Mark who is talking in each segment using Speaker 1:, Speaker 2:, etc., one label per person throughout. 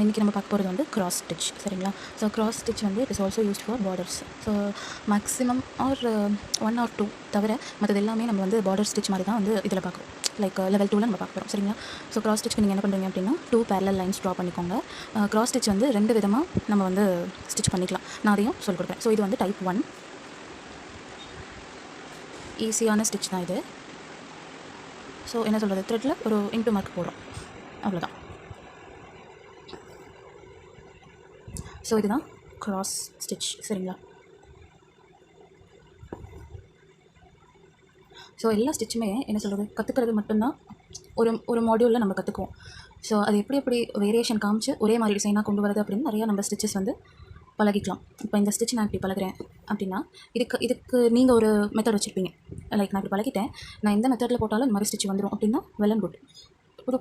Speaker 1: இன்றைக்கி நம்ம பார்க்க போகிறது வந்து கிராஸ் ஸ்டிச் சரிங்களா. ஸோ கிராஸ் ஸ்டிச் வந்து it is also used for borders. So maximum R 1 or 2 தவிர மற்றது எல்லாமே நம்ம வந்து பார்டர் ஸ்டிச் மாதிரி தான் வந்து இதில் பார்க்குறோம். லைக் லெவல் 2ல நம்ம பார்க்க போகிறோம் சரிங்களா. ஸோ கிராஸ் ஸ்டிச்க்கு நீங்கள் என்ன பண்ணுறீங்க அப்படின்னா 2 parallel லைன்ஸ் ட்ரா பண்ணிக்கோங்க. கிராஸ் ஸ்டிச் வந்து 2 விதமாக நம்ம வந்து ஸ்டிச் பண்ணிக்கலாம். நான் அதையும் சொல்லிக் கொடுப்பேன். ஸோ இது வந்து டைப் 1 ஈஸியான ஸ்டிச் தான் இது. ஸோ என்ன சொல்கிறது, த்ரெட்டில் ஒரு இன்ட்டு மார்க் போடுறோம், அவ்வளோதான். ஸோ இதுதான் கிராஸ் ஸ்டிச் சரிங்களா. ஸோ எல்லா ஸ்டிச்சுமே என்ன சொல்கிறது, கற்றுக்கிறது மட்டும்தான் ஒரு மாடியூலில் நம்ம கற்றுக்குவோம். ஸோ அது எப்படி வேரியேஷன் காமிச்சு ஒரே மாதிரி டிசைனாக கொண்டு வரது அப்படின்னு நிறையா நம்ம ஸ்டிச்சஸ் வந்து பழகிக்கலாம். இப்போ இந்த ஸ்டிச் நான் இப்படி பழகிறேன் அப்படின்னா இதுக்கு நீங்கள் ஒரு மெத்தட் வச்சுருப்பீங்க. லைக் நான் இப்படி பழகிட்டேன், நான் எந்த மெத்தடில் போட்டாலும் இந்த மாதிரி ஸ்டிச் வந்துடும் அப்படின்னா வெல் அண்ட் குட்.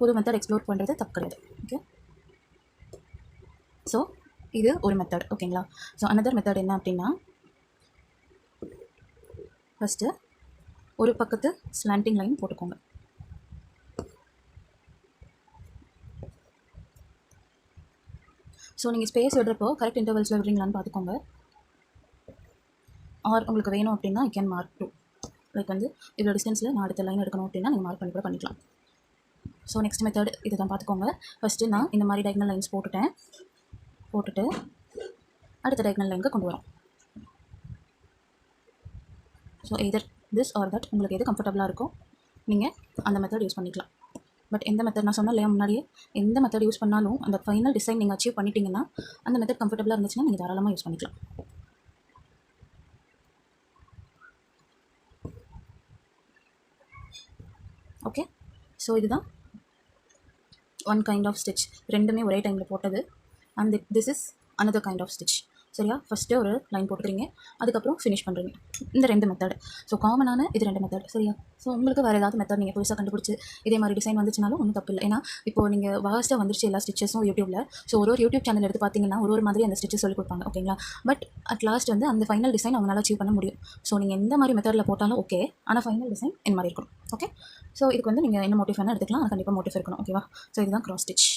Speaker 1: புது மெத்தட் எக்ஸ்ப்ளோர் பண்ணுறது தப்பு கிடையாது. ஓகே, ஸோ இது ஒரு மெத்தட் ஓகேங்களா. ஸோ அனதர் மெத்தட் என்ன அப்படின்னா, ஃபஸ்ட்டு ஒரு பக்கத்து ஸ்லாண்டிங் லைன் போட்டுக்கோங்க. ஸோ நீங்கள் ஸ்பேஸ் விடுறப்போ கரெக்ட் இன்டர்வல்ஸில் விடுறீங்களான்னு பார்த்துக்கோங்க. ஆர் உங்களுக்கு வேணும் அப்படின்னா யூ கேன் மார்க் 2. லைக் வந்து இவ்வளோ டிஸ்டன்ஸில் நான் அடுத்த லைன் எடுக்கணும் அப்படின்னா நீங்கள் மார்க் பண்ணி கூட பண்ணிக்கலாம். ஸோ நெக்ஸ்ட் மெத்தட் இது தான் பார்த்துக்கோங்க. ஃபஸ்ட்டு நான் இந்த மாதிரி டைகனல் லைன்ஸ் போட்டுட்டு அடுத்த டைகனல் லைனுக்கு கொண்டு வரோம். So either this or that, உங்களுக்கு எது கம்ஃபர்டபுளாக இருக்கோ நீங்கள் அந்த மெத்தட் யூஸ் பண்ணிக்கலாம். பட் எந்த மெத்தட் நான் சொன்னேன் இல்லையா முன்னாடியே, எந்த மெத்தட் யூஸ் பண்ணாலும் அந்த ஃபைனல் டிசைன் நீங்கள் அச்சீவ் பண்ணிட்டீங்கன்னா அந்த மெத்தட் கம்ஃபர்டபுளாக இருந்துச்சுன்னா நீங்கள் தாராளமாக யூஸ் பண்ணிக்கலாம். ஓகே, ஸோ இதுதான் ஒன் கைண்ட் ஆஃப் ஸ்டிச். ரெண்டுமே ஒரே டைமில் போட்டது. And this is another kind of stitch சரியா. ஃபஸ்ட்டு ஒரு லைன் போட்டுக்கிறீங்க, அதுக்கப்புறம் ஃபினிஷ் பண்ணுறீங்க. இந்த 2 மெத்தட். ஸோ காமனான இது 2 மெத்தட் சரியா. ஸோ உங்களுக்கு வேறு ஏதாவது மெத்தட் நீங்கள் புதுசாக கண்டுபிடிச்சி இதே மாதிரி டிசைன் வந்துச்சுனாலும் ஒன்றும் தப்பு இல்லை. ஏன்னா இப்போது நீங்கள் வாஸ்ட்டாக வந்துருச்சு எல்லா ஸ்டிச்சஸும் யூடியூப்பில். ஸோ ஒரு யூடியூப் சேனல் எடுத்து பார்த்தீங்கன்னா ஒரு மாதிரி அந்த ஸ்டிச்சஸ் சொல்லி கொடுப்பாங்க ஓகேங்களா. பட் அட் லாஸ்ட் வந்து அந்த ஃபைனல் டிசைன் அவங்களால அச்சீவ் பண்ண முடியும். ஸோ நீங்கள் எந்த மாதிரி மெத்தடில் போட்டாலும் ஓகே, ஆனால் ஃபைனல் டிசைன் இந்த மாதிரி இருக்கணும். ஓகே, ஸோ இதுக்கு வந்து நீங்கள் என்ன மோட்டிவ் வேணால் எடுத்துக்கலாம், அது கண்டிப்பாக மோட்டிவ் இருக்கணும் ஓகேவா. ஸோ இதுதான் கிராஸ் ஸ்டிச்.